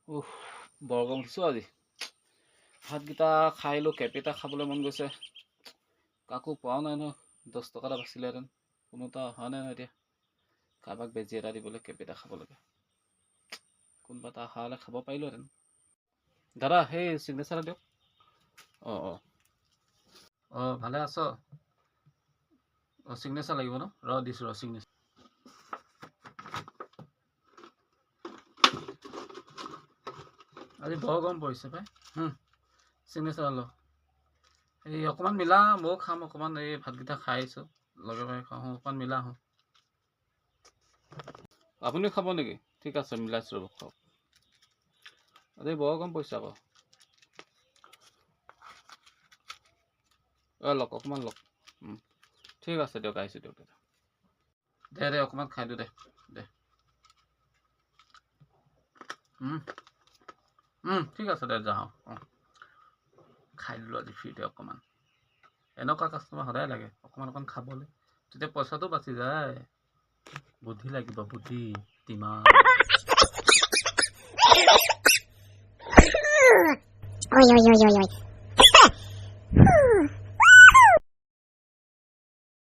উফ বৰ গৰম উঠিছোঁ আজি। ভাতকেইটা খাই লৈ কেপ এটা খাবলৈ মন গৈছে। কাকো পোৱাও নাই ন, 10 টকা এটা বাচিলেহেঁতেন। কোনো এটা অহা নাই ন এতিয়া। কাৰোবাক বেজি এটা দিবলৈ কেপ এটা খাব লাগে। কোনোবা এটা অহা হ'লে খাব পাৰিলোহেঁতেন। দাদা সেই চিগনেচাৰ দিয়ক। অঁ ভালে আছ? চিগনেচাৰ লাগিব ন? দিছোঁ চিগনেচাৰ। আজি বৰ গৰম পৰিছে পাই। চিগনেচাৰ ল। এই অকণমান মিলা, ময়ো খাম অকণমান। এই ভাতকেইটা খাই আহিছোঁ, লগে ভাগে খাওঁ। অকণমান মিলা আহোঁ। আপুনিও খাব নেকি? ঠিক আছে মিলাইছোঁ ৰ'ব, খাওক। আজি বৰ গৰম পৰিছে আকৌ। লওক অকণমান লওক। ঠিক আছে দিয়ক, আহিছোঁ দিয়ক দাদা। দে অকণমান খাই দিওঁ দে। ঠিক আছে দে, যাওঁ। খাই দিলোঁ আজি ফ্ৰীতে অকণমান। এনেকুৱা কাষ্টমাৰ সদায় লাগে, অকণমান খাবলৈ। তেতিয়া পইচাটো বাচি যায়। বুদ্ধি লাগিব, বুদ্ধি দিমাগ।